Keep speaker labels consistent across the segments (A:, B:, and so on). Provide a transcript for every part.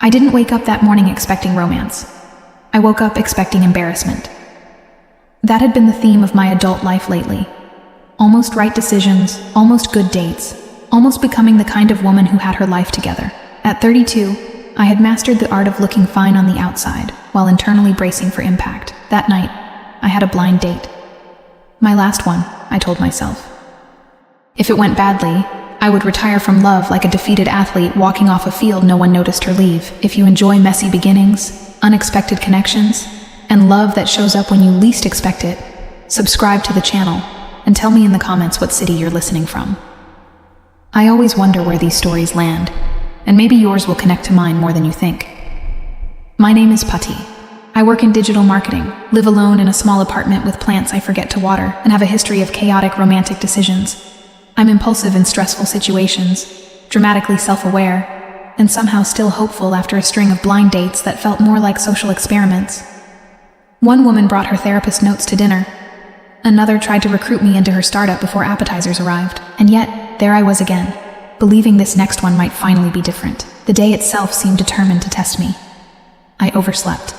A: I didn't wake up that morning expecting romance. I woke up expecting embarrassment. That had been the theme of my adult life lately. Almost right decisions, almost good dates, almost becoming the kind of woman who had her life together. At 32, I had mastered the art of looking fine on the outside, while internally bracing for impact. That night, I had a blind date. My last one, I told myself. If it went badly, I would retire from love like a defeated athlete walking off a field no one noticed her leave. If you enjoy messy beginnings, unexpected connections, and love that shows up when you least expect it, subscribe to the channel and tell me in the comments what city you're listening from. I always wonder where these stories land, and maybe yours will connect to mine more than you think. My name is Patti. I work in digital marketing, live alone in a small apartment with plants I forget to water, and have a history of chaotic romantic decisions. I'm impulsive in stressful situations, dramatically self-aware, and somehow still hopeful after a string of blind dates that felt more like social experiments. One woman brought her therapist notes to dinner. Another tried to recruit me into her startup before appetizers arrived. And yet, there I was again, believing this next one might finally be different. The day itself seemed determined to test me. I overslept.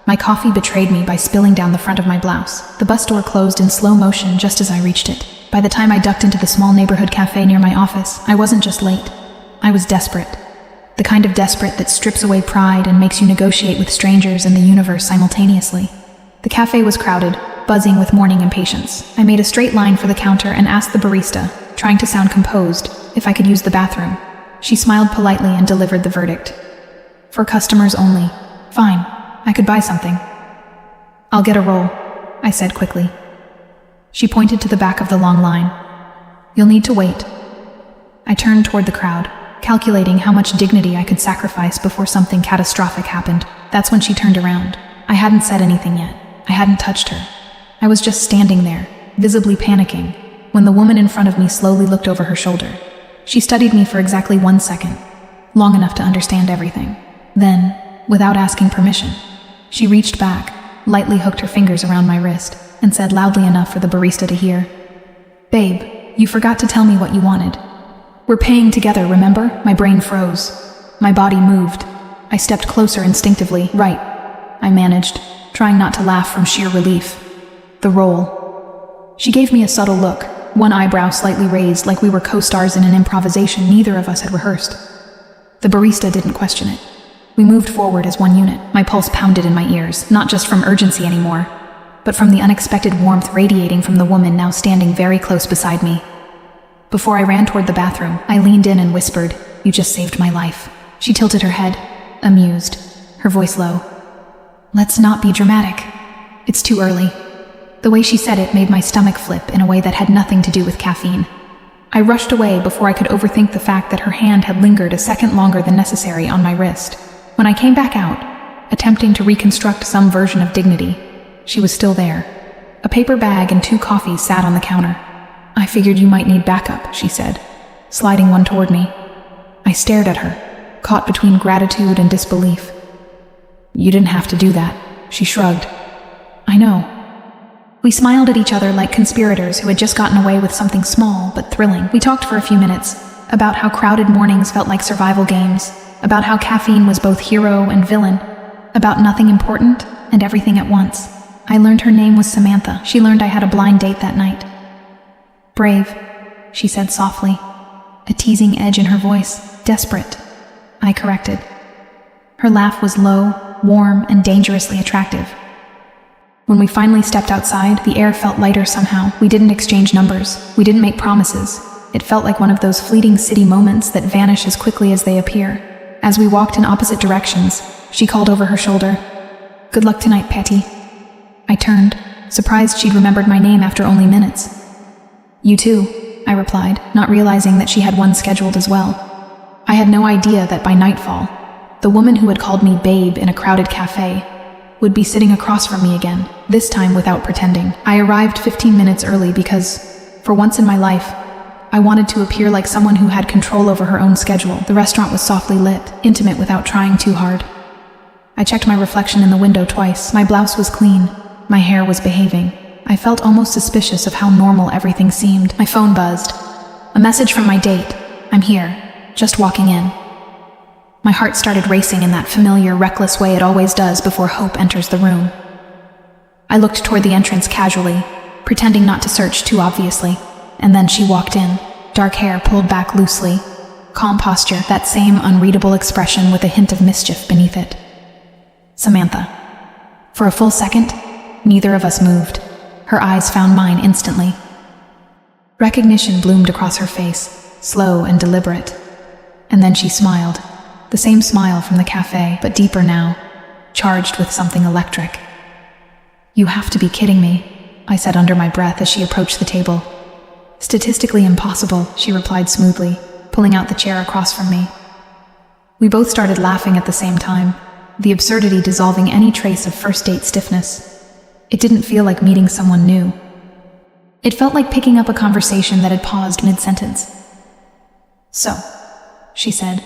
A: My coffee betrayed me by spilling down the front of my blouse. The bus door closed in slow motion just as I reached it. By the time I ducked into the small neighborhood cafe near my office, I wasn't just late. I was desperate. The kind of desperate that strips away pride and makes you negotiate with strangers and the universe simultaneously. The cafe was crowded, buzzing with morning impatience. I made a straight line for the counter and asked the barista, trying to sound composed, if I could use the bathroom. She smiled politely and delivered the verdict. For customers only. Fine, I could buy something. I'll get a roll, I said quickly. She pointed to the back of the long line. You'll need to wait. I turned toward the crowd, calculating how much dignity I could sacrifice before something catastrophic happened. That's when she turned around. I hadn't said anything yet. I hadn't touched her. I was just standing there, visibly panicking, when the woman in front of me slowly looked over her shoulder. She studied me for exactly 1 second, long enough to understand everything. Then, without asking permission, she reached back, lightly hooked her fingers around my wrist, and said loudly enough for the barista to hear, "Babe, you forgot to tell me what you wanted. We're paying together, remember?" My brain froze. My body moved. I stepped closer instinctively. "Right," I managed, trying not to laugh from sheer relief. "The roll." She gave me a subtle look, one eyebrow slightly raised like we were co-stars in an improvisation neither of us had rehearsed. The barista didn't question it. We moved forward as one unit. My pulse pounded in my ears, not just from urgency anymore, but from the unexpected warmth radiating from the woman now standing very close beside me. Before I ran toward the bathroom, I leaned in and whispered, "You just saved my life." She tilted her head, amused, her voice low. "Let's not be dramatic. It's too early." The way she said it made my stomach flip in a way that had nothing to do with caffeine. I rushed away before I could overthink the fact that her hand had lingered a second longer than necessary on my wrist. When I came back out, attempting to reconstruct some version of dignity, she was still there. A paper bag and 2 coffees sat on the counter. "I figured you might need backup," she said, sliding one toward me. I stared at her, caught between gratitude and disbelief. "You didn't have to do that," she shrugged. "I know." We smiled at each other like conspirators who had just gotten away with something small but thrilling. We talked for a few minutes, about how crowded mornings felt like survival games, about how caffeine was both hero and villain, about nothing important and everything at once. I learned her name was Samantha. She learned I had a blind date that night. "Brave," she said softly, a teasing edge in her voice. "Desperate," I corrected. Her laugh was low, warm, and dangerously attractive. When we finally stepped outside, the air felt lighter somehow. We didn't exchange numbers. We didn't make promises. It felt like one of those fleeting city moments that vanish as quickly as they appear. As we walked in opposite directions, she called over her shoulder, "Good luck tonight, Patti." I turned, surprised she'd remembered my name after only minutes. "You too," I replied, not realizing that she had one scheduled as well. I had no idea that by nightfall, the woman who had called me babe in a crowded cafe would be sitting across from me again, this time without pretending. I arrived 15 minutes early because, for once in my life, I wanted to appear like someone who had control over her own schedule. The restaurant was softly lit, intimate without trying too hard. I checked my reflection in the window twice. My blouse was clean. My hair was behaving. I felt almost suspicious of how normal everything seemed. My phone buzzed. A message from my date. "I'm here, just walking in." My heart started racing in that familiar, reckless way it always does before hope enters the room. I looked toward the entrance casually, pretending not to search too obviously, and then she walked in, dark hair pulled back loosely, calm posture, that same unreadable expression with a hint of mischief beneath it. Samantha. For a full second, neither of us moved. Her eyes found mine instantly. Recognition bloomed across her face, slow and deliberate. And then she smiled, the same smile from the cafe, but deeper now, charged with something electric. "You have to be kidding me," I said under my breath as she approached the table. "Statistically impossible," she replied smoothly, pulling out the chair across from me. We both started laughing at the same time, the absurdity dissolving any trace of first date stiffness. It didn't feel like meeting someone new. It felt like picking up a conversation that had paused mid-sentence. "So," she said,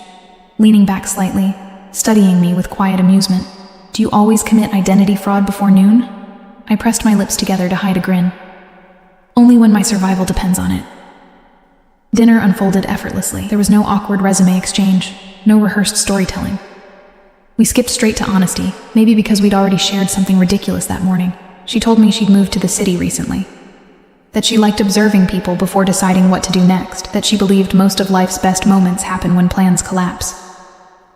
A: leaning back slightly, studying me with quiet amusement, "do you always commit identity fraud before noon?" I pressed my lips together to hide a grin. "Only when my survival depends on it." Dinner unfolded effortlessly. There was no awkward resume exchange, no rehearsed storytelling. We skipped straight to honesty, maybe because we'd already shared something ridiculous that morning. She told me she'd moved to the city recently, that she liked observing people before deciding what to do next, that she believed most of life's best moments happen when plans collapse.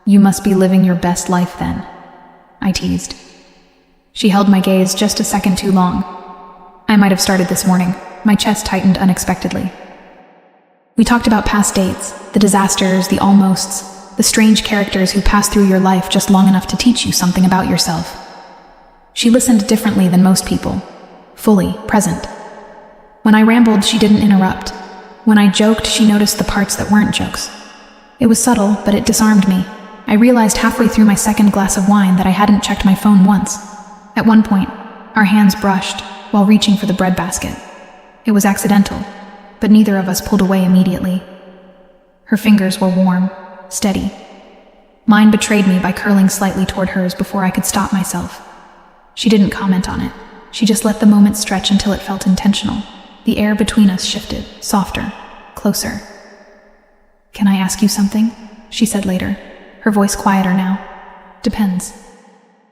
A: "You must be living your best life then," I teased. She held my gaze just a second too long. I might have started this morning. My chest tightened unexpectedly. We talked about past dates, the disasters, the almosts, the strange characters who pass through your life just long enough to teach you something about yourself. She listened differently than most people, fully present. When I rambled, she didn't interrupt. When I joked, she noticed the parts that weren't jokes. It was subtle, but it disarmed me. I realized halfway through my second glass of wine that I hadn't checked my phone once. At one point, our hands brushed while reaching for the breadbasket. It was accidental, but neither of us pulled away immediately. Her fingers were warm, steady. Mine betrayed me by curling slightly toward hers before I could stop myself. She didn't comment on it. She just let the moment stretch until it felt intentional. The air between us shifted, softer, closer. "Can I ask you something?" she said later, her voice quieter now. "Depends.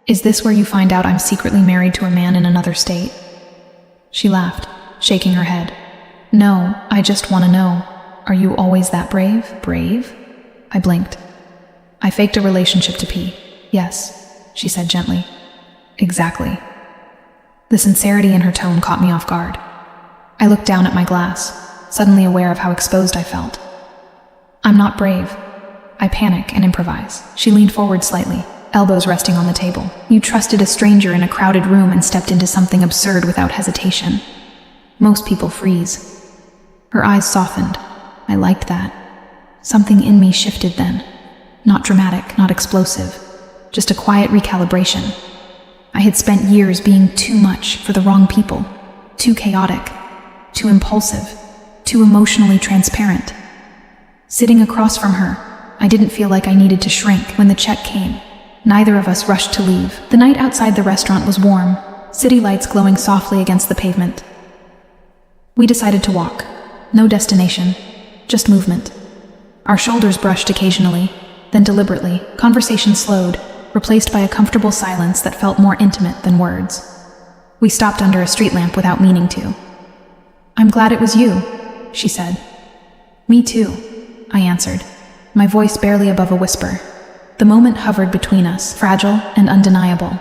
A: Is this where you find out I'm secretly married to a man in another state?" She laughed, shaking her head. "No, I just want to know. Are you always that brave?" "Brave?" I blinked. "I faked a relationship to P. Yes," she said gently. "Exactly." The sincerity in her tone caught me off guard. I looked down at my glass, suddenly aware of how exposed I felt. "I'm not brave. I panic and improvise." She leaned forward slightly, elbows resting on the table. "You trusted a stranger in a crowded room and stepped into something absurd without hesitation. Most people freeze." Her eyes softened. I liked that. Something in me shifted then. Not dramatic, not explosive, just a quiet recalibration. I had spent years being too much for the wrong people, too chaotic, too impulsive, too emotionally transparent. Sitting across from her, I didn't feel like I needed to shrink. When the check came, neither of us rushed to leave. The night outside the restaurant was warm, city lights glowing softly against the pavement. We decided to walk. No destination, just movement. Our shoulders brushed occasionally, then deliberately, conversation slowed, replaced by a comfortable silence that felt more intimate than words. We stopped under a street lamp without meaning to. "I'm glad it was you," she said. "Me too," I answered, my voice barely above a whisper. The moment hovered between us, fragile and undeniable.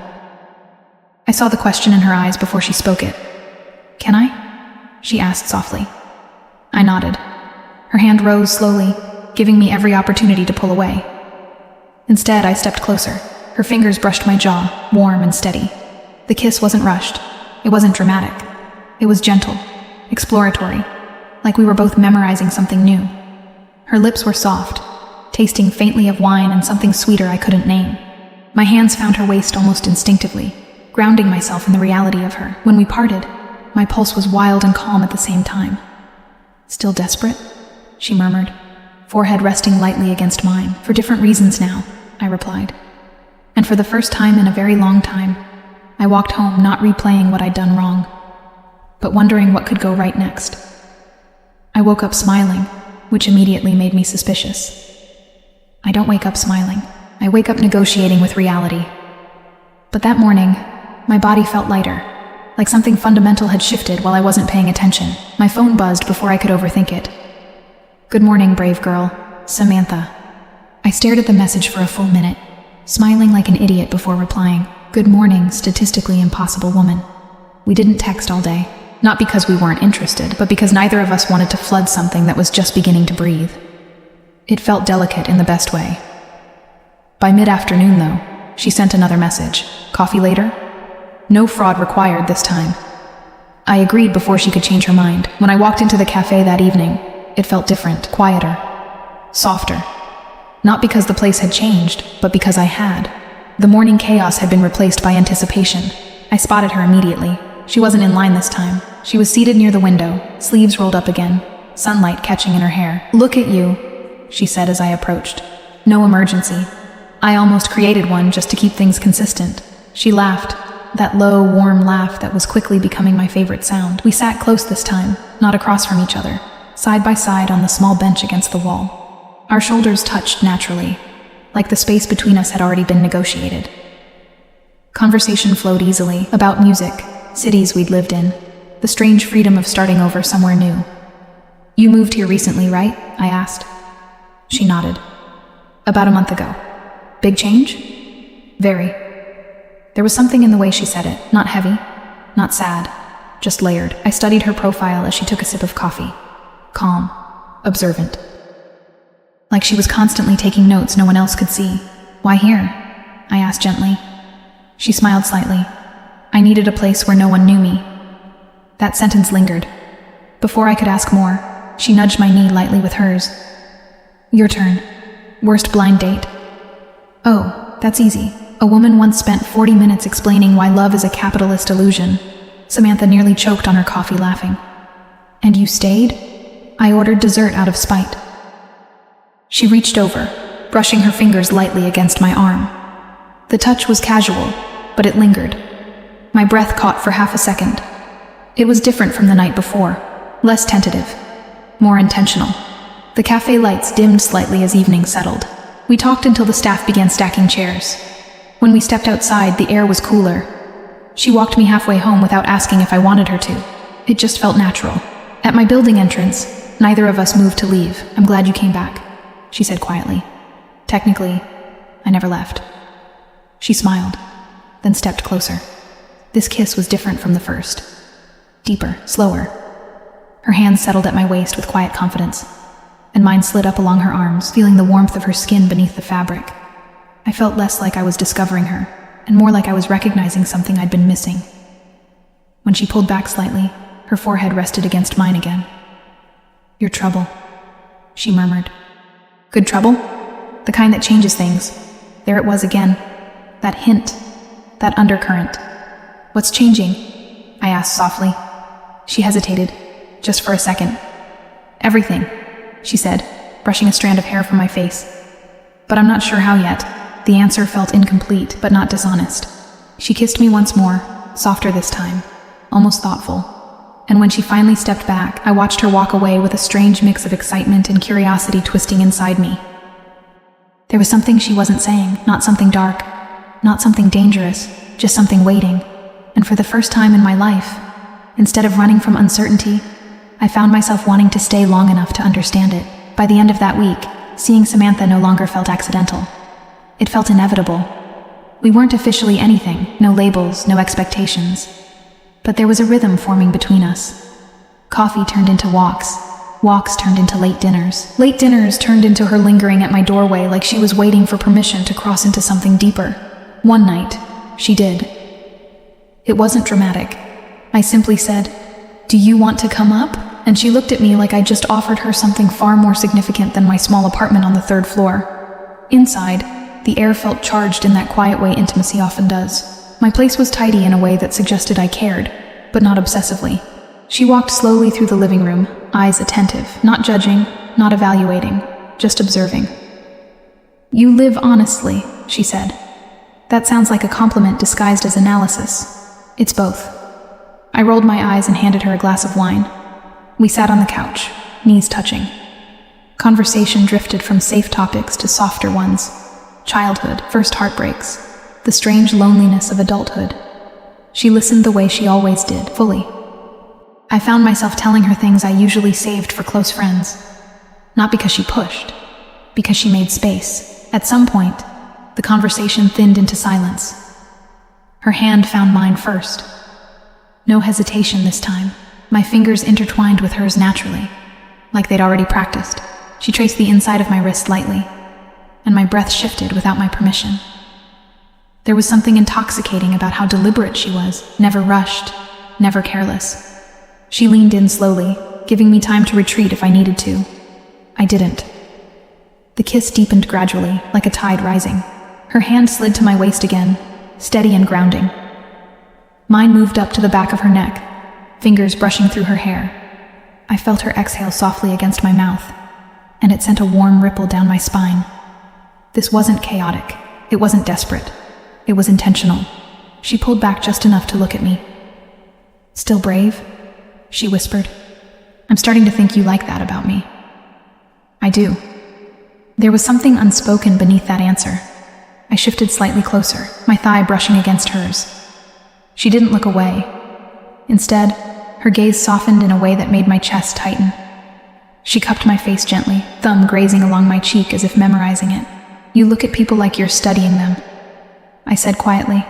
A: I saw the question in her eyes before she spoke it. "Can I?" she asked softly. I nodded. Her hand rose slowly, giving me every opportunity to pull away. Instead, I stepped closer. Her fingers brushed my jaw, warm and steady. The kiss wasn't rushed. It wasn't dramatic. It was gentle, exploratory, like we were both memorizing something new. Her lips were soft, tasting faintly of wine and something sweeter I couldn't name. My hands found her waist almost instinctively, grounding myself in the reality of her. When we parted, my pulse was wild and calm at the same time. "Still desperate?" she murmured, forehead resting lightly against mine. "For different reasons now," I replied. And for the first time in a very long time, I walked home not replaying what I'd done wrong, but wondering what could go right next. I woke up smiling, which immediately made me suspicious. I don't wake up smiling. I wake up negotiating with reality. But that morning, my body felt lighter, like something fundamental had shifted while I wasn't paying attention. My phone buzzed before I could overthink it. "Good morning, brave girl. Samantha." I stared at the message for a full minute, smiling like an idiot before replying. "Good morning, statistically impossible woman." We didn't text all day, not because we weren't interested, but because neither of us wanted to flood something that was just beginning to breathe. It felt delicate in the best way. By mid-afternoon, though, she sent another message. "Coffee later?" No fraud required this time. I agreed before she could change her mind. When I walked into the cafe that evening, it felt different, quieter, softer. Not because the place had changed, but because I had. The morning chaos had been replaced by anticipation. I spotted her immediately. She wasn't in line this time. She was seated near the window, sleeves rolled up again, sunlight catching in her hair. "Look at you," she said as I approached. "No emergency. I almost created one just to keep things consistent." She laughed, that low, warm laugh that was quickly becoming my favorite sound. We sat close this time, not across from each other, side by side on the small bench against the wall. Our shoulders touched naturally, like the space between us had already been negotiated. Conversation flowed easily, about music, cities we'd lived in, the strange freedom of starting over somewhere new. "You moved here recently, right?" I asked. She nodded. "About a month ago. Big change?" "Very." There was something in the way she said it, not heavy, not sad, just layered. I studied her profile as she took a sip of coffee. Calm, observant. Like she was constantly taking notes no one else could see. "Why here?" I asked gently. She smiled slightly. "I needed a place where no one knew me." That sentence lingered. Before I could ask more, she nudged my knee lightly with hers. "Your turn. Worst blind date?" "Oh, that's easy." A woman once spent 40 minutes explaining why love is a capitalist illusion. Samantha nearly choked on her coffee, laughing. "And you stayed?" I ordered dessert out of spite. She reached over, brushing her fingers lightly against my arm. The touch was casual, but it lingered. My breath caught for half a second. It was different from the night before, less tentative, more intentional. The cafe lights dimmed slightly as evening settled. We talked until the staff began stacking chairs. When we stepped outside, the air was cooler. She walked me halfway home without asking if I wanted her to. It just felt natural. At my building entrance, neither of us moved to leave. "I'm glad you came back," she said quietly. "Technically, I never left." She smiled, then stepped closer. This kiss was different from the first. Deeper, slower. Her hands settled at my waist with quiet confidence, and mine slid up along her arms, feeling the warmth of her skin beneath the fabric. I felt less like I was discovering her, and more like I was recognizing something I'd been missing. When she pulled back slightly, her forehead rested against mine again. "Your trouble," she murmured. "Good trouble? The kind that changes things." There it was again. That hint, that undercurrent. "What's changing?" I asked softly. She hesitated, just for a second. "Everything," she said, brushing a strand of hair from my face. "But I'm not sure how yet." The answer felt incomplete, but not dishonest. She kissed me once more, softer this time, almost thoughtful. And when she finally stepped back, I watched her walk away with a strange mix of excitement and curiosity twisting inside me. There was something she wasn't saying, not something dark, not something dangerous, just something waiting. And for the first time in my life, instead of running from uncertainty, I found myself wanting to stay long enough to understand it. By the end of that week, seeing Samantha no longer felt accidental. It felt inevitable. We weren't officially anything, no labels, no expectations. But there was a rhythm forming between us. Coffee turned into walks. Walks turned into late dinners. Late dinners turned into her lingering at my doorway like she was waiting for permission to cross into something deeper. One night, she did. It wasn't dramatic. I simply said, "Do you want to come up?" And she looked at me like I just offered her something far more significant than my small apartment on the 3rd floor. Inside, the air felt charged in that quiet way intimacy often does. My place was tidy in a way that suggested I cared, but not obsessively. She walked slowly through the living room, eyes attentive, not judging, not evaluating, just observing. "You live honestly," she said. "That sounds like a compliment disguised as analysis." "It's both." I rolled my eyes and handed her a glass of wine. We sat on the couch, knees touching. Conversation drifted from safe topics to softer ones. childhood, first heartbreaks, the strange loneliness of adulthood. She listened the way she always did, fully. I found myself telling her things I usually saved for close friends. Not because she pushed, because she made space. At some point, the conversation thinned into silence. Her hand found mine first. No hesitation this time. My fingers intertwined with hers naturally, like they'd already practiced. She traced the inside of my wrist lightly, and my breath shifted without my permission. There was something intoxicating about how deliberate she was, never rushed, never careless. She leaned in slowly, giving me time to retreat if I needed to. I didn't. The kiss deepened gradually, like a tide rising. Her hand slid to my waist again, steady and grounding. Mine moved up to the back of her neck, fingers brushing through her hair. I felt her exhale softly against my mouth, and it sent a warm ripple down my spine. This wasn't chaotic. It wasn't desperate. It was intentional. She pulled back just enough to look at me. "Still brave?" she whispered. "I'm starting to think you like that about me." "I do." There was something unspoken beneath that answer. I shifted slightly closer, my thigh brushing against hers. She didn't look away. Instead, her gaze softened in a way that made my chest tighten. She cupped my face gently, thumb grazing along my cheek as if memorizing it. "You look at people like you're studying them," I said quietly.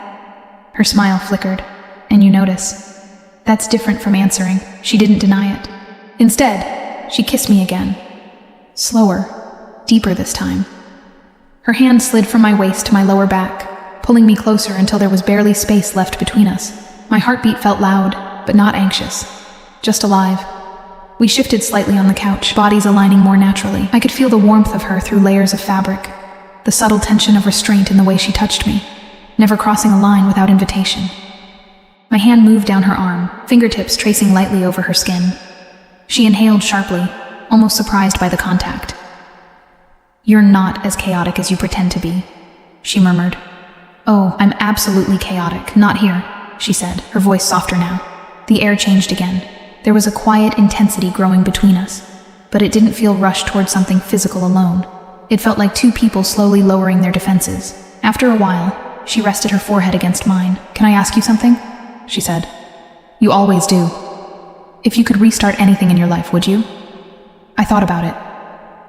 A: Her smile flickered. "And you notice." That's different from answering. She didn't deny it. Instead, she kissed me again. Slower, deeper this time. Her hand slid from my waist to my lower back, pulling me closer until there was barely space left between us. My heartbeat felt loud, but not anxious, just alive. We shifted slightly on the couch, bodies aligning more naturally. I could feel the warmth of her through layers of fabric, the subtle tension of restraint in the way she touched me, never crossing a line without invitation. My hand moved down her arm, fingertips tracing lightly over her skin. She inhaled sharply, almost surprised by the contact. "You're not as chaotic as you pretend to be," she murmured. "Oh, I'm absolutely chaotic, not here," she said, her voice softer now. The air changed again. There was a quiet intensity growing between us, but it didn't feel rushed toward something physical alone. It felt like two people slowly lowering their defenses. After a while, she rested her forehead against mine. "Can I ask you something?" she said. "You always do. If you could restart anything in your life, would you?" I thought about it.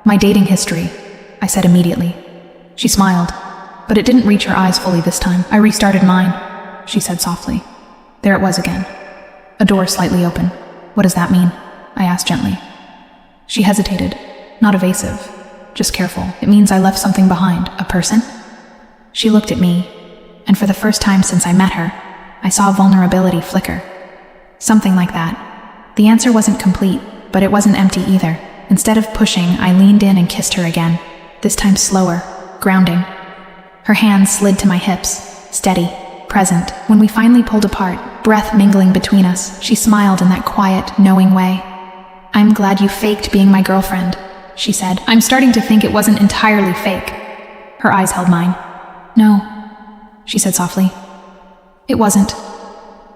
A: "My dating history," I said immediately. She smiled, but it didn't reach her eyes fully this time. "I restarted mine," she said softly. There it was again. A door slightly open. "What does that mean?" I asked gently. She hesitated, not evasive, just careful. "It means I left something behind. A person?" She looked at me, and for the first time since I met her, I saw vulnerability flicker. Something like that. The answer wasn't complete, but it wasn't empty either. Instead of pushing, I leaned in and kissed her again, this time slower, grounding. Her hands slid to my hips, steady, present. When we finally pulled apart, breath mingling between us, she smiled in that quiet, knowing way. "I'm glad you faked being my girlfriend," she said. "I'm starting to think it wasn't entirely fake." Her eyes held mine. "No," she said softly. "It wasn't."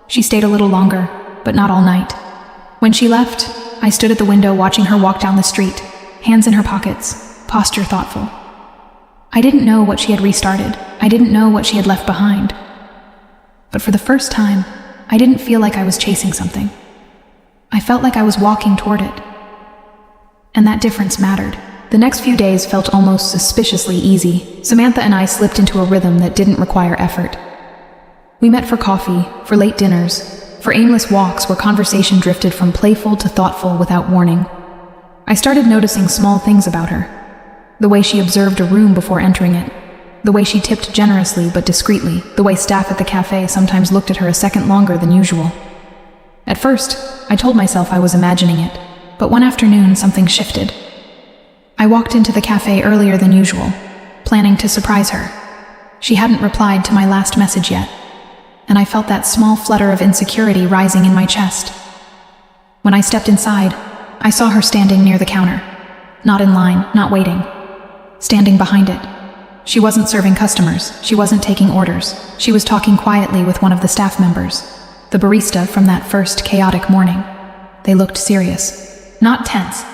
A: She stayed a little longer, but not all night. When she left, I stood at the window watching her walk down the street, hands in her pockets, posture thoughtful. I didn't know what she had restarted. I didn't know what she had left behind. But for the first time, I didn't feel like I was chasing something. I felt like I was walking toward it. And that difference mattered. The next few days felt almost suspiciously easy. Samantha and I slipped into a rhythm that didn't require effort. We met for coffee, for late dinners, for aimless walks where conversation drifted from playful to thoughtful without warning. I started noticing small things about her. The way she observed a room before entering it. The way she tipped generously but discreetly. The way staff at the cafe sometimes looked at her a second longer than usual. At first, I told myself I was imagining it, but one afternoon something shifted. I walked into the cafe earlier than usual, planning to surprise her. She hadn't replied to my last message yet, and I felt that small flutter of insecurity rising in my chest. When I stepped inside, I saw her standing near the counter. Not in line, not waiting. Standing behind it. She wasn't serving customers. She wasn't taking orders. She was talking quietly with one of the staff members, the barista from that first chaotic morning. They looked serious. Not tense,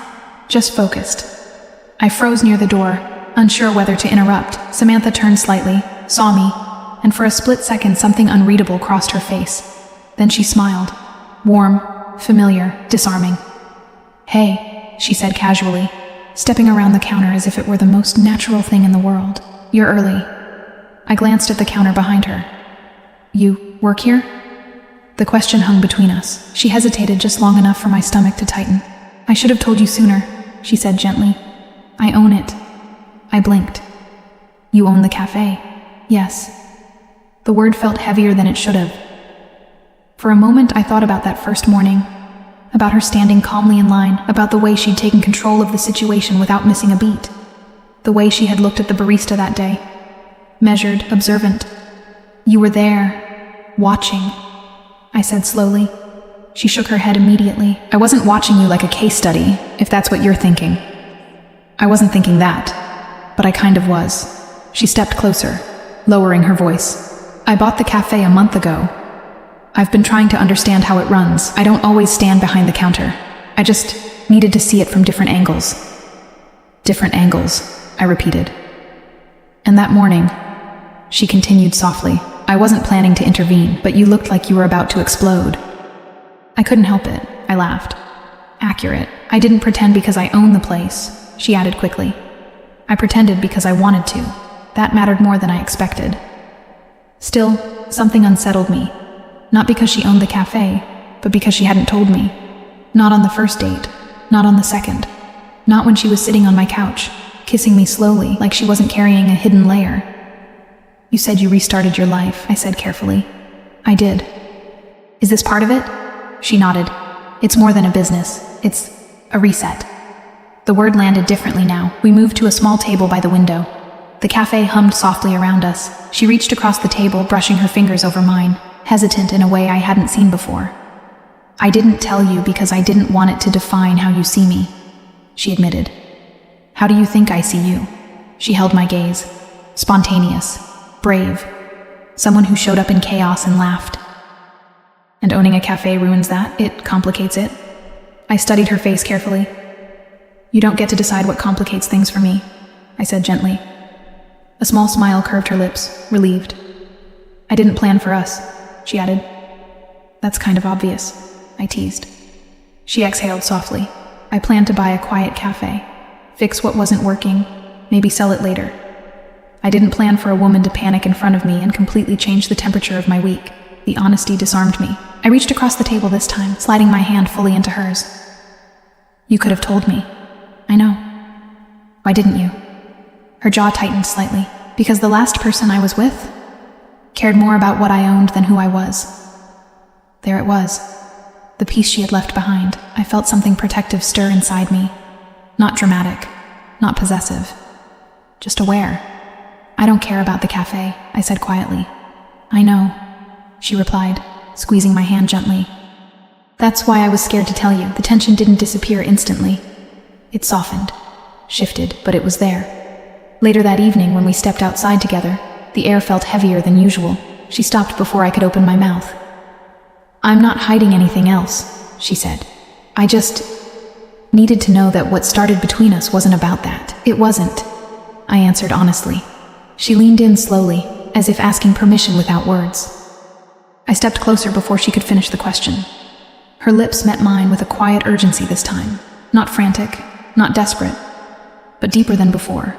A: just focused. I froze near the door, Unsure whether to interrupt, Samantha turned slightly, saw me, and for a split second something unreadable crossed her face. Then she smiled. Warm, familiar, disarming. "Hey," she said casually, stepping around the counter as if it were the most natural thing in the world. "You're early." I glanced at the counter behind her. "You work here?" The question hung between us. She hesitated just long enough for my stomach to tighten. "I should have told you sooner," she said gently. "I own it." I blinked. "You own the cafe?" "Yes." The word felt heavier than it should have. For a moment I thought about that first morning, about her standing calmly in line, about the way she'd taken control of the situation without missing a beat, the way she had looked at the barista that day. Measured, observant. "You were there, watching," I said slowly. She shook her head immediately. "I wasn't watching you like a case study, if that's what you're thinking." "I wasn't thinking that, but I kind of was." She stepped closer, lowering her voice. "I bought the cafe a month ago. I've been trying to understand how it runs. I don't always stand behind the counter. I just needed to see it from different angles." "Different angles," I repeated. "And that morning," she continued softly, "I wasn't planning to intervene, but you looked like you were about to explode." "I couldn't help it," I laughed. "Accurate. I didn't pretend because I own the place," she added quickly. "I pretended because I wanted to. That mattered more than I expected." Still, something unsettled me. Not because she owned the cafe, but because she hadn't told me. Not on the first date, not on the second. Not when she was sitting on my couch, kissing me slowly, like she wasn't carrying a hidden layer. "You said you restarted your life," I said carefully. "I did." "Is this part of it?" She nodded. "It's more than a business. It's a reset." The word landed differently now. We moved to a small table by the window. The cafe hummed softly around us. She reached across the table, brushing her fingers over mine, hesitant in a way I hadn't seen before. "I didn't tell you because I didn't want it to define how you see me," she admitted. "How do you think I see you?" She held my gaze. Spontaneous, brave, someone who showed up in chaos and laughed. "And owning a cafe ruins that? It complicates it?" I studied her face carefully. "You don't get to decide what complicates things for me," I said gently. A small smile curved her lips, relieved. "I didn't plan for us," she added. "That's kind of obvious," I teased. She exhaled softly. "I planned to buy a quiet cafe, fix what wasn't working, maybe sell it later. I didn't plan for a woman to panic in front of me and completely change the temperature of my week." The honesty disarmed me. I reached across the table this time, sliding my hand fully into hers. "You could have told me." "I know." "Why didn't you?" Her jaw tightened slightly. "Because the last person I was with cared more about what I owned than who I was." There it was, the piece she had left behind. I felt something protective stir inside me. Not dramatic, not possessive, just aware. "I don't care about the cafe," I said quietly. "I know," she replied, squeezing my hand gently. "That's why I was scared to tell you." The tension didn't disappear instantly. It softened, shifted, but it was there. Later that evening, when we stepped outside together, the air felt heavier than usual. She stopped before I could open my mouth. "I'm not hiding anything else," she said. "I just needed to know that what started between us wasn't about that." "It wasn't," I answered honestly. She leaned in slowly, as if asking permission without words. I stepped closer before she could finish the question. Her lips met mine with a quiet urgency this time. Not frantic, not desperate, but deeper than before.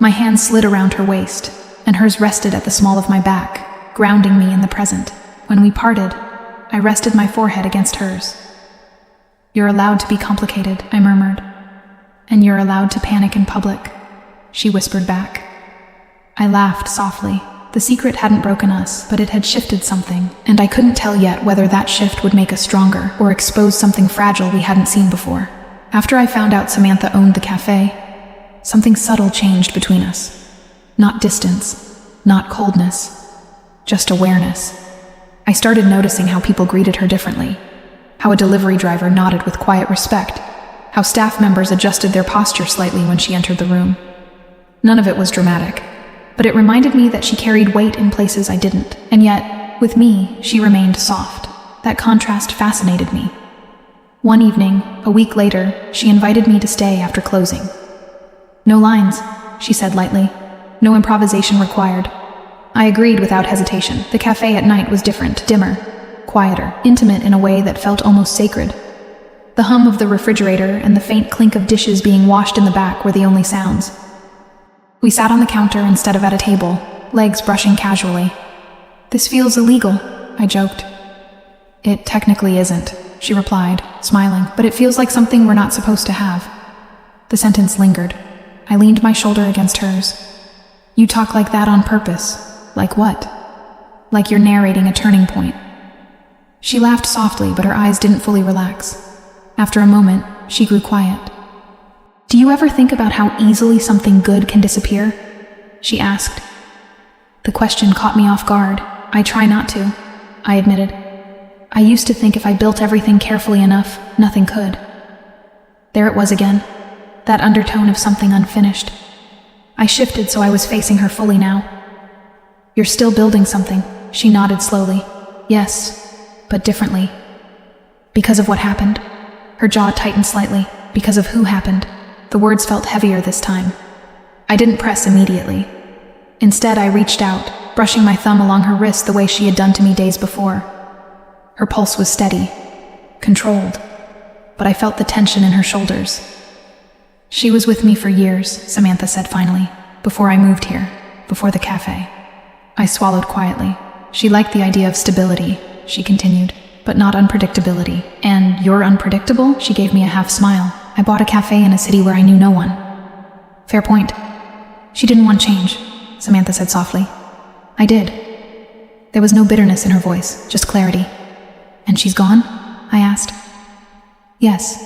A: My hand slid around her waist, and hers rested at the small of my back, grounding me in the present. When we parted, I rested my forehead against hers. "You're allowed to be complicated," I murmured. "And you're allowed to panic in public," she whispered back. I laughed softly. The secret hadn't broken us, but it had shifted something, and I couldn't tell yet whether that shift would make us stronger or expose something fragile we hadn't seen before. After I found out Samantha owned the cafe, something subtle changed between us. Not distance, not coldness, just awareness. I started noticing how people greeted her differently, how a delivery driver nodded with quiet respect, how staff members adjusted their posture slightly when she entered the room. None of it was dramatic, but it reminded me that she carried weight in places I didn't, and yet, with me, she remained soft. That contrast fascinated me. One evening, a week later, she invited me to stay after closing. "No lines," she said lightly. No improvisation required. I agreed without hesitation. The cafe at night was different, dimmer, quieter, intimate in a way that felt almost sacred. The hum of the refrigerator and the faint clink of dishes being washed in the back were the only sounds. We sat on the counter instead of at a table, legs brushing casually. "This feels illegal," I joked. "It technically isn't," she replied, smiling, "but it feels like something we're not supposed to have." The sentence lingered. I leaned my shoulder against hers. "You talk like that on purpose." "Like what?" "Like you're narrating a turning point." She laughed softly, but her eyes didn't fully relax. After a moment, she grew quiet. "Do you ever think about how easily something good can disappear?" she asked. The question caught me off guard. "I try not to," I admitted. "I used to think if I built everything carefully enough, nothing could." There it was again, that undertone of something unfinished. I shifted so I was facing her fully now. "You're still building something," she nodded slowly. "Yes, but differently." "Because of what happened?" Her jaw tightened slightly. "Because of who happened?" The words felt heavier this time. I didn't press immediately. Instead, I reached out, brushing my thumb along her wrist the way she had done to me days before. Her pulse was steady, controlled, but I felt the tension in her shoulders. "She was with me for years," Samantha said finally, "before I moved here, before the cafe." I swallowed quietly. "She liked the idea of stability," she continued, "but not unpredictability. And you're unpredictable?" She gave me a half smile. "I bought a cafe in a city where I knew no one." "Fair point." "She didn't want change," Samantha said softly. "I did." There was no bitterness in her voice, just clarity. "And she's gone?" I asked. "Yes."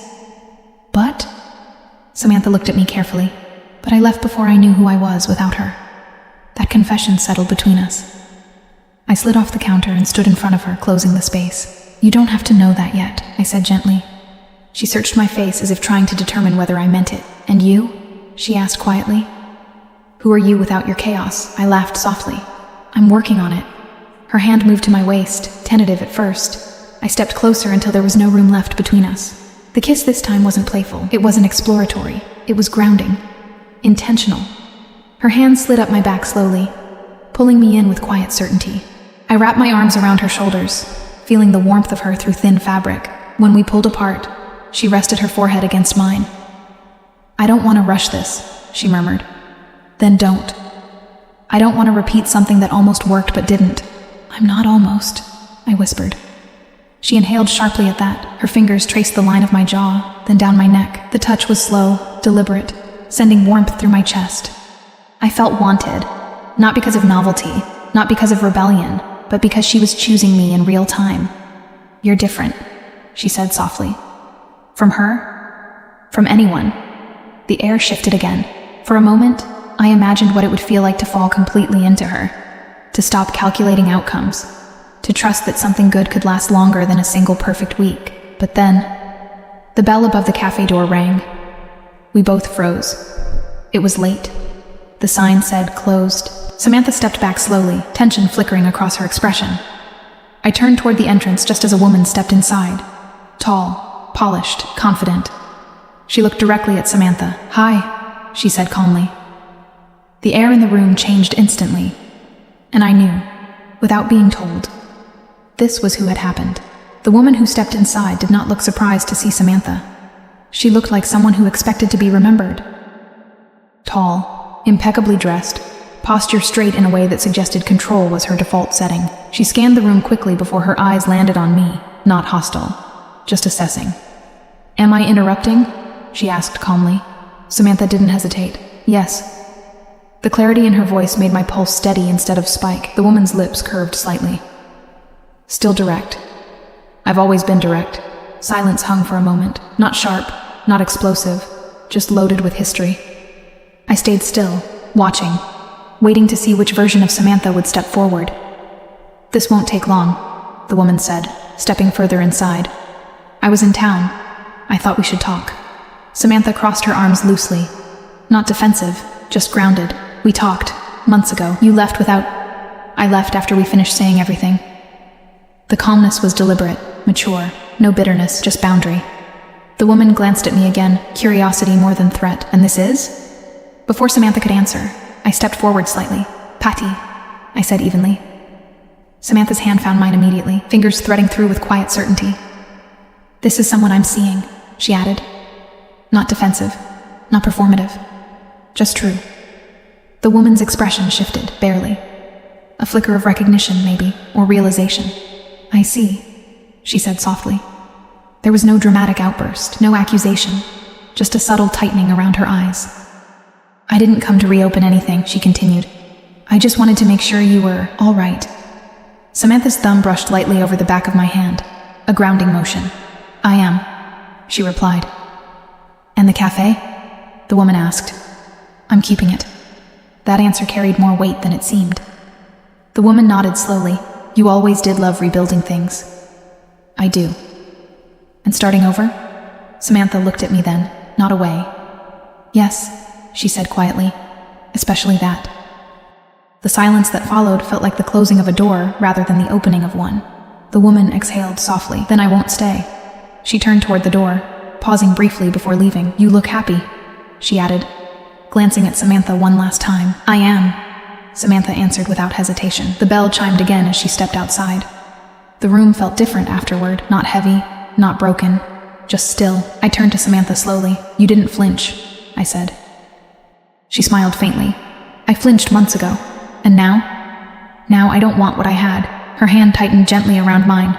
A: "But?" Samantha looked at me carefully. "But I left before I knew who I was without her." That confession settled between us. I slid off the counter and stood in front of her, closing the space. "You don't have to know that yet," I said gently. She searched my face as if trying to determine whether I meant it. "And you?" she asked quietly. "Who are you without your chaos?" I laughed softly. "I'm working on it." Her hand moved to my waist, tentative at first. I stepped closer until there was no room left between us. The kiss this time wasn't playful. It wasn't exploratory. It was grounding. Intentional. Her hand slid up my back slowly, pulling me in with quiet certainty. I wrapped my arms around her shoulders, feeling the warmth of her through thin fabric. When we pulled apart, she rested her forehead against mine. "I don't want to rush this," she murmured. "Then don't." "I don't want to repeat something that almost worked but didn't." "I'm not almost," I whispered. She inhaled sharply at that. Her fingers traced the line of my jaw, then down my neck. The touch was slow, deliberate, sending warmth through my chest. I felt wanted, not because of novelty, not because of rebellion, but because she was choosing me in real time. "You're different," she said softly. "From her? From anyone?" The air shifted again. For a moment, I imagined what it would feel like to fall completely into her, to stop calculating outcomes, to trust that something good could last longer than a single perfect week. But then, the bell above the cafe door rang. We both froze. It was late. The sign said closed. Samantha stepped back slowly, tension flickering across her expression. I turned toward the entrance just as a woman stepped inside. Tall, polished, confident. She looked directly at Samantha. "Hi," she said calmly. The air in the room changed instantly, and I knew, without being told, this was who had happened. The woman who stepped inside did not look surprised to see Samantha. She looked like someone who expected to be remembered. Tall, impeccably dressed, posture straight in a way that suggested control was her default setting. She scanned the room quickly before her eyes landed on me, not hostile, just assessing. "Am I interrupting?" she asked calmly. Samantha didn't hesitate. "Yes." The clarity in her voice made my pulse steady instead of spike. The woman's lips curved slightly. "Still direct." "I've always been direct." Silence hung for a moment. Not sharp, not explosive, just loaded with history. I stayed still, watching, waiting to see which version of Samantha would step forward. "This won't take long," the woman said, stepping further inside. "I was in town. I thought we should talk." Samantha crossed her arms loosely. Not defensive, just grounded. "We talked, months ago. You left without—" "I left after we finished saying everything." The calmness was deliberate, mature, no bitterness, just boundary. The woman glanced at me again, curiosity more than threat. "And this is?" Before Samantha could answer, I stepped forward slightly. "Patty," I said evenly. Samantha's hand found mine immediately, fingers threading through with quiet certainty. "This is someone I'm seeing," she added. Not defensive, not performative, just true. The woman's expression shifted, barely. A flicker of recognition, maybe, or realization. "I see," she said softly. There was no dramatic outburst, no accusation, just a subtle tightening around her eyes. "I didn't come to reopen anything," she continued. "I just wanted to make sure you were all right." Samantha's thumb brushed lightly over the back of my hand, a grounding motion. "I am," she replied. "And the cafe?" the woman asked. "I'm keeping it." That answer carried more weight than it seemed. The woman nodded slowly. "You always did love rebuilding things." "I do." "And starting over?" Samantha looked at me then, not away. "Yes," she said quietly, "especially that." The silence that followed felt like the closing of a door rather than the opening of one. The woman exhaled softly. "Then I won't stay." She turned toward the door, pausing briefly before leaving. "You look happy," she added, glancing at Samantha one last time. "I am," Samantha answered without hesitation. The bell chimed again as she stepped outside. The room felt different afterward, not heavy, not broken, just still. I turned to Samantha slowly. "You didn't flinch," I said. She smiled faintly. "I flinched months ago. And now? Now I don't want what I had." Her hand tightened gently around mine.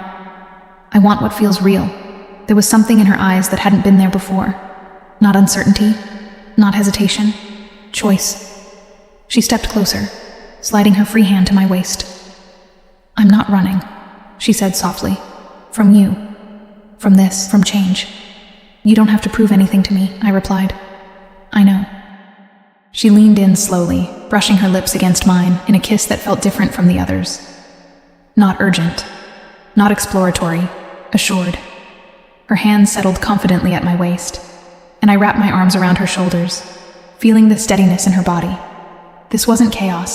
A: "I want what feels real." There was something in her eyes that hadn't been there before. Not uncertainty, not hesitation, choice. She stepped closer, sliding her free hand to my waist. "I'm not running," she said softly. "From you. From this. From change." "You don't have to prove anything to me," I replied. "I know." She leaned in slowly, brushing her lips against mine in a kiss that felt different from the others. Not urgent, not exploratory, assured. Her hand settled confidently at my waist, and I wrapped my arms around her shoulders, feeling the steadiness in her body. This wasn't chaos.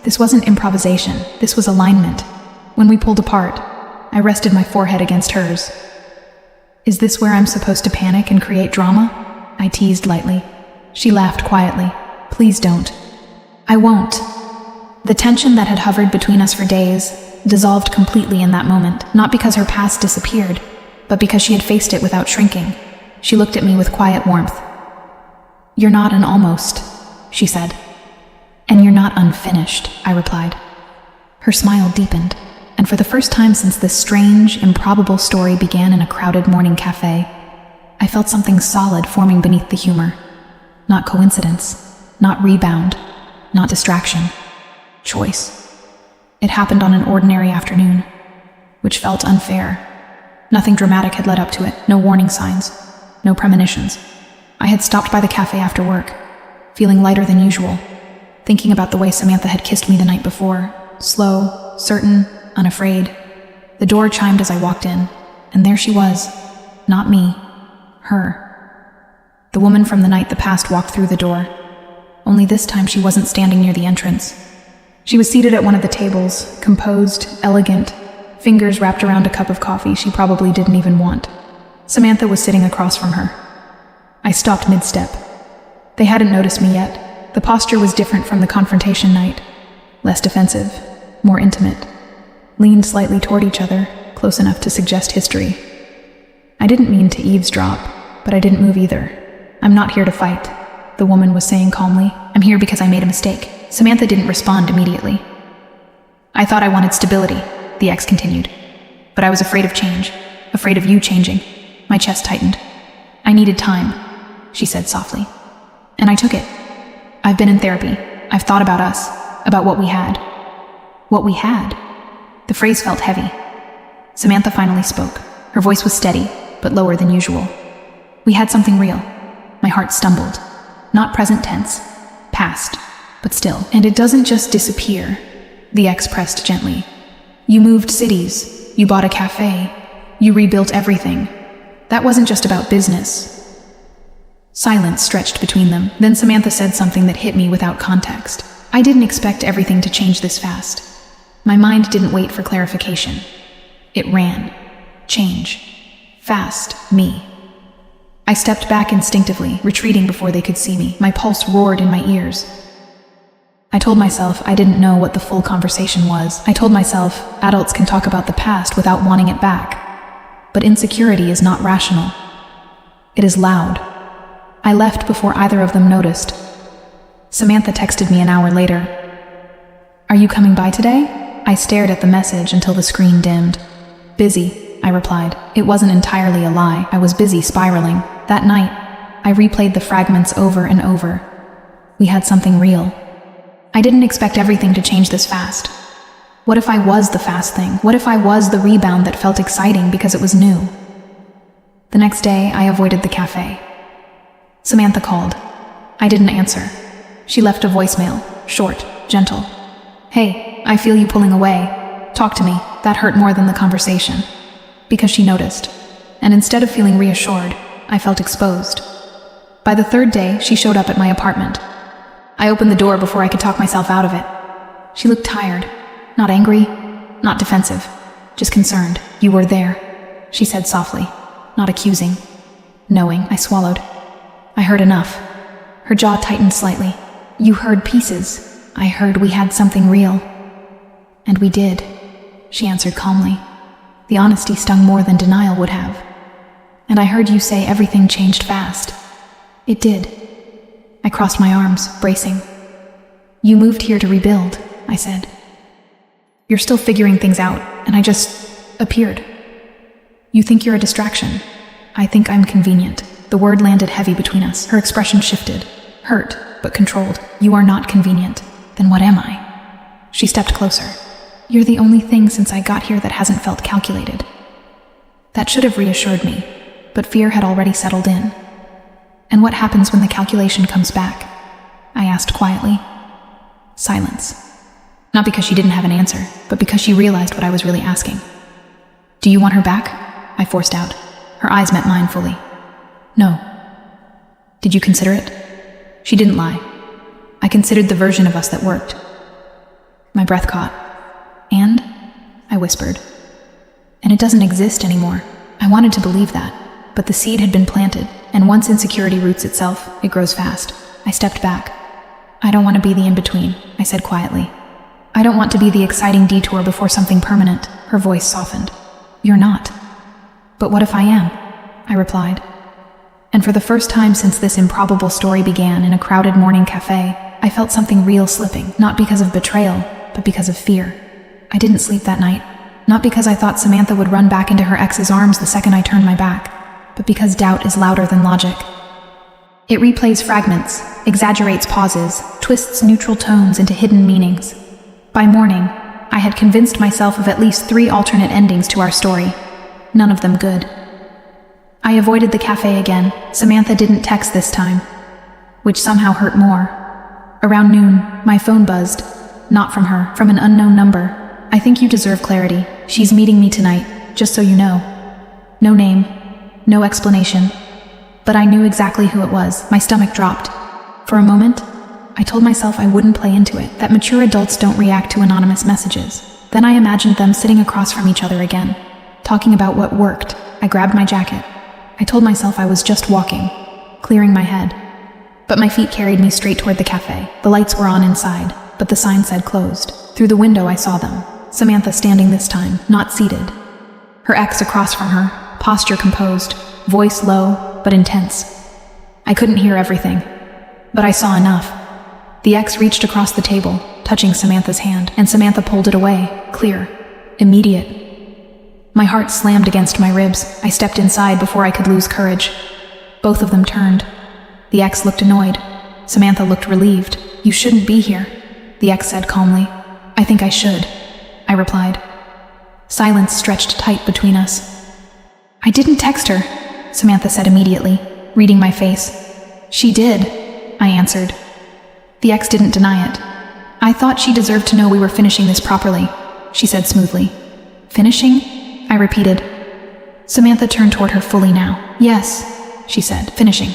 A: This wasn't improvisation. This was alignment. When we pulled apart, I rested my forehead against hers. "Is this where I'm supposed to panic and create drama?" I teased lightly. She laughed quietly. "Please don't." "I won't." The tension that had hovered between us for days dissolved completely in that moment, not because her past disappeared, but because she had faced it without shrinking. She looked at me with quiet warmth. "You're not an almost," she said. "And you're not unfinished," I replied. Her smile deepened, and for the first time since this strange, improbable story began in a crowded morning cafe, I felt something solid forming beneath the humor. Not coincidence, not rebound, not distraction. Choice. It happened on an ordinary afternoon, which felt unfair. Nothing dramatic had led up to it, no warning signs, no premonitions. I had stopped by the cafe after work, feeling lighter than usual, thinking about the way Samantha had kissed me the night before, slow, certain, unafraid. The door chimed as I walked in, and there she was. Not me. Her. The woman from the night the past walked through the door. Only this time she wasn't standing near the entrance. She was seated at one of the tables, composed, elegant, fingers wrapped around a cup of coffee she probably didn't even want. Samantha was sitting across from her. I stopped mid-step. They hadn't noticed me yet. The posture was different from the confrontation night. Less defensive, more intimate. Leaned slightly toward each other, close enough to suggest history. I didn't mean to eavesdrop, but I didn't move either. "I'm not here to fight," the woman was saying calmly. "I'm here because I made a mistake." Samantha didn't respond immediately. "I thought I wanted stability," the ex continued. "But I was afraid of change, afraid of you changing." My chest tightened. "I needed time," she said softly. "And I took it. I've been in therapy. I've thought about us, about what we had." What we had? The phrase felt heavy. Samantha finally spoke. Her voice was steady, but lower than usual. "We had something real." My heart stumbled. Not present tense. Past. But still. "And it doesn't just disappear," the ex pressed gently. "You moved cities. You bought a cafe. You rebuilt everything. That wasn't just about business." Silence stretched between them. Then Samantha said something that hit me without context. I didn't expect everything to change this fast. My mind didn't wait for clarification. It ran. Change. Fast. Me. I stepped back instinctively, retreating before they could see me. My pulse roared in my ears. I told myself I didn't know what the full conversation was. I told myself adults can talk about the past without wanting it back. But insecurity is not rational. It is loud. I left before either of them noticed. Samantha texted me an hour later. "Are you coming by today?" I stared at the message until the screen dimmed. "Busy," I replied. It wasn't entirely a lie. I was busy spiraling. That night, I replayed the fragments over and over. We had something real. I didn't expect everything to change this fast. What if I was the fast thing? What if I was the rebound that felt exciting because it was new? The next day, I avoided the cafe. Samantha called. I didn't answer. She left a voicemail, short, gentle. "Hey, I feel you pulling away. Talk to me." That hurt more than the conversation. Because she noticed. And instead of feeling reassured, I felt exposed. By the third day, she showed up at my apartment. I opened the door before I could talk myself out of it. She looked tired. Not angry, not defensive, just concerned. "You were there," she said softly, not accusing. Knowing, I swallowed. I heard enough. Her jaw tightened slightly. "You heard pieces. I heard we had something real." "And we did," she answered calmly. The honesty stung more than denial would have. "And I heard you say everything changed fast." It did. I crossed my arms, bracing. "You moved here to rebuild," I said. "You're still figuring things out, and I just appeared. You think you're a distraction. I think I'm convenient." The word landed heavy between us. Her expression shifted. Hurt, but controlled. "You are not convenient. Then what am I?" She stepped closer. "You're the only thing since I got here that hasn't felt calculated." That should have reassured me, but fear had already settled in. "And what happens when the calculation comes back?" I asked quietly. Silence. Not because she didn't have an answer, but because she realized what I was really asking. "Do you want her back?" I forced out. Her eyes met mine fully. "No." "Did you consider it?" She didn't lie. "I considered the version of us that worked." My breath caught. "And?" I whispered. "And it doesn't exist anymore." I wanted to believe that, but the seed had been planted, and once insecurity roots itself, it grows fast. I stepped back. "I don't want to be the in-between," I said quietly. "I don't want to be the exciting detour before something permanent." Her voice softened. "You're not." "But what if I am?" I replied. And for the first time since this improbable story began in a crowded morning cafe, I felt something real slipping, not because of betrayal, but because of fear. I didn't sleep that night, not because I thought Samantha would run back into her ex's arms the second I turned my back, but because doubt is louder than logic. It replays fragments, exaggerates pauses, twists neutral tones into hidden meanings. By morning, I had convinced myself of at least 3 alternate endings to our story, none of them good. I avoided the cafe again. Samantha didn't text this time, which somehow hurt more. Around noon, my phone buzzed. Not from her, from an unknown number. "I think you deserve clarity. She's meeting me tonight, just so you know." No name, no explanation. But I knew exactly who it was. My stomach dropped. For a moment, I told myself I wouldn't play into it, that mature adults don't react to anonymous messages. Then I imagined them sitting across from each other again, talking about what worked. I grabbed my jacket. I told myself I was just walking, clearing my head. But my feet carried me straight toward the cafe. The lights were on inside, but the sign said closed. Through the window I saw them. Samantha standing this time, not seated. Her ex across from her, posture composed, voice low but intense. I couldn't hear everything, but I saw enough. The ex reached across the table, touching Samantha's hand, and Samantha pulled it away, clear, immediate. My heart slammed against my ribs. I stepped inside before I could lose courage. Both of them turned. The ex looked annoyed. Samantha looked relieved. "You shouldn't be here," the ex said calmly. "I think I should," I replied. Silence stretched tight between us. "I didn't text her," Samantha said immediately, reading my face. "She did," I answered. The ex didn't deny it. "I thought she deserved to know we were finishing this properly," she said smoothly. "Finishing?" I repeated. Samantha turned toward her fully now. "Yes," she said, "finishing."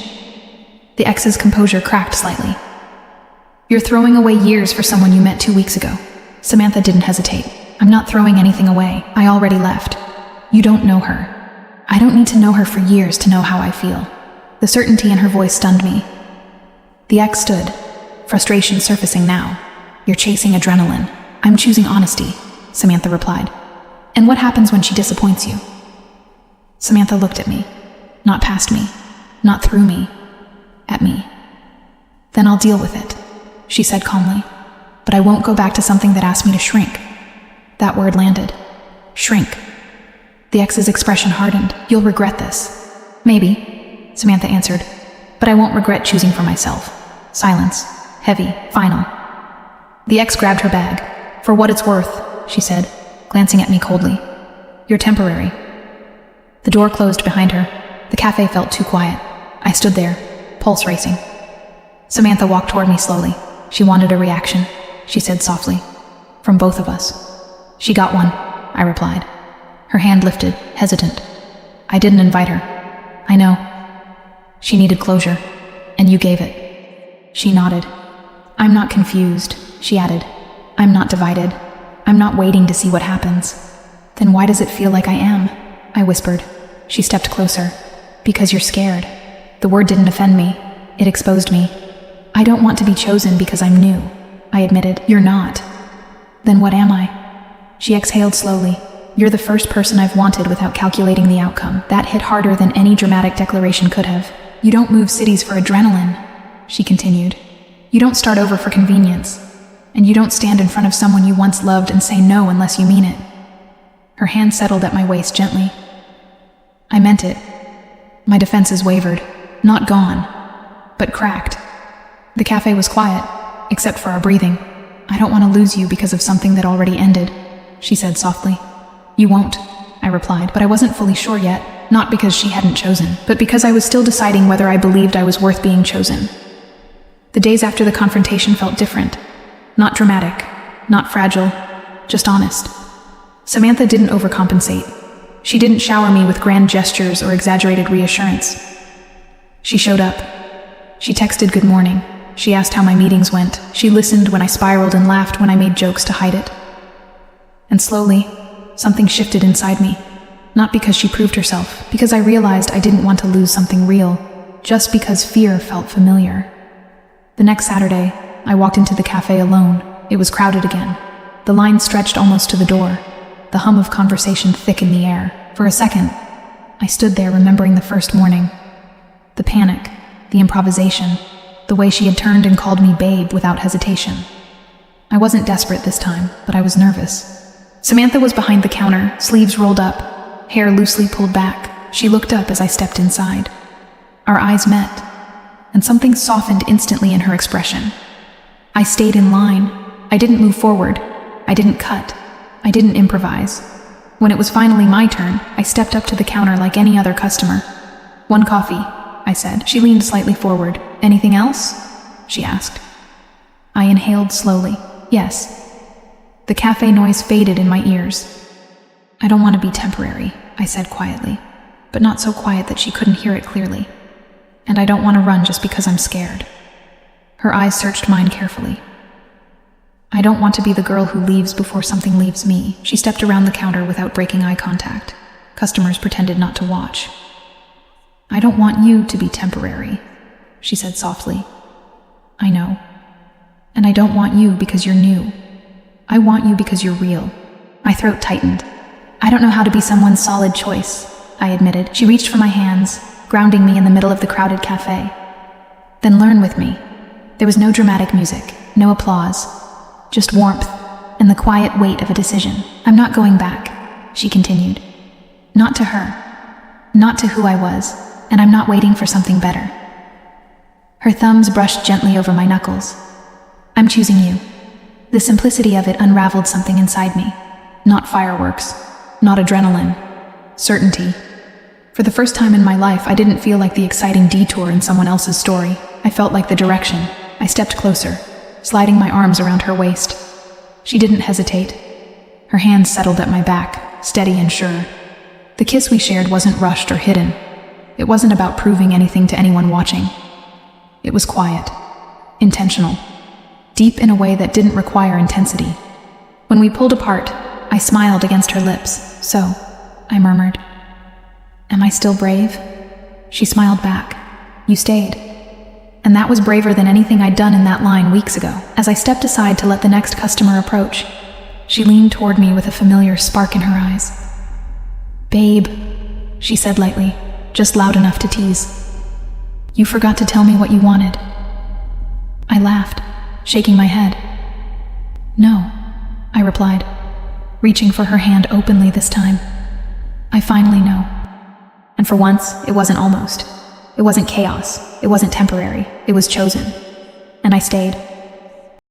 A: The ex's composure cracked slightly. "You're throwing away years for someone you met 2 weeks ago." Samantha didn't hesitate. "I'm not throwing anything away. I already left. You don't know her. I don't need to know her for years to know how I feel." The certainty in her voice stunned me. The ex stood, frustration surfacing now. You're chasing adrenaline. I'm choosing honesty, Samantha replied. And what happens when she disappoints you? Samantha looked at me. Not past me. Not through me. At me. Then I'll deal with it, she said calmly. But I won't go back to something that asked me to shrink. That word landed. Shrink. The ex's expression hardened. You'll regret this. Maybe, Samantha answered. But I won't regret choosing for myself. Silence. Heavy. Final. The ex grabbed her bag. For what it's worth, she said, glancing at me coldly. You're temporary. The door closed behind her. The cafe felt too quiet. I stood there, pulse racing. Samantha walked toward me slowly. She wanted a reaction, she said softly. From both of us. She got one, I replied. Her hand lifted, hesitant. I didn't invite her. I know. She needed closure, and you gave it. She nodded. I'm not confused, she added. I'm not divided. I'm not waiting to see what happens. Then why does it feel like I am? I whispered. She stepped closer. Because you're scared. The word didn't offend me. It exposed me. I don't want to be chosen because I'm new, I admitted. You're not. Then what am I? She exhaled slowly. You're the first person I've wanted without calculating the outcome. That hit harder than any dramatic declaration could have. You don't move cities for adrenaline, she continued. You don't start over for convenience. And you don't stand in front of someone you once loved and say no unless you mean it. Her hand settled at my waist gently. I meant it. My defenses wavered. Not gone, but cracked. The cafe was quiet, except for our breathing. I don't want to lose you because of something that already ended, she said softly. You won't, I replied, but I wasn't fully sure yet, not because she hadn't chosen, but because I was still deciding whether I believed I was worth being chosen. The days after the confrontation felt different. Not dramatic, not fragile, just honest. Samantha didn't overcompensate. She didn't shower me with grand gestures or exaggerated reassurance. She showed up. She texted good morning. She asked how my meetings went. She listened when I spiraled and laughed when I made jokes to hide it. And slowly, something shifted inside me. Not because she proved herself, because I realized I didn't want to lose something real, just because fear felt familiar. The next Saturday, I walked into the cafe alone. It was crowded again. The line stretched almost to the door. The hum of conversation thick in the air. For a second, I stood there remembering the first morning. The panic, the improvisation, the way she had turned and called me babe without hesitation. I wasn't desperate this time, but I was nervous. Samantha was behind the counter, sleeves rolled up, hair loosely pulled back. She looked up as I stepped inside. Our eyes met, and something softened instantly in her expression. I stayed in line. I didn't move forward. I didn't cut. I didn't improvise. When it was finally my turn, I stepped up to the counter like any other customer. One coffee, I said. She leaned slightly forward. Anything else? She asked. I inhaled slowly. Yes. The cafe noise faded in my ears. I don't want to be temporary, I said quietly, but not so quiet that she couldn't hear it clearly. And I don't want to run just because I'm scared. Her eyes searched mine carefully. I don't want to be the girl who leaves before something leaves me. She stepped around the counter without breaking eye contact. Customers pretended not to watch. I don't want you to be temporary, she said softly. I know. And I don't want you because you're new. I want you because you're real. My throat tightened. I don't know how to be someone's solid choice, I admitted. She reached for my hands, grounding me in the middle of the crowded cafe. Then learn with me. There was no dramatic music, no applause, just warmth and the quiet weight of a decision. I'm not going back, she continued. Not to her, not to who I was, and I'm not waiting for something better. Her thumbs brushed gently over my knuckles. I'm choosing you. The simplicity of it unraveled something inside me. Not fireworks, not adrenaline, certainty. For the first time in my life, I didn't feel like the exciting detour in someone else's story. I felt like the direction. I stepped closer, sliding my arms around her waist. She didn't hesitate. Her hands settled at my back, steady and sure. The kiss we shared wasn't rushed or hidden. It wasn't about proving anything to anyone watching. It was quiet, intentional, deep in a way that didn't require intensity. When we pulled apart, I smiled against her lips. So, I murmured, am I still brave? She smiled back. You stayed. And that was braver than anything I'd done in that line weeks ago. As I stepped aside to let the next customer approach, she leaned toward me with a familiar spark in her eyes. "Babe," she said lightly, just loud enough to tease. "You forgot to tell me what you wanted." I laughed, shaking my head. "No," I replied, reaching for her hand openly this time. "I finally know." And for once, it wasn't almost. It wasn't chaos. It wasn't temporary. It was chosen. And I stayed.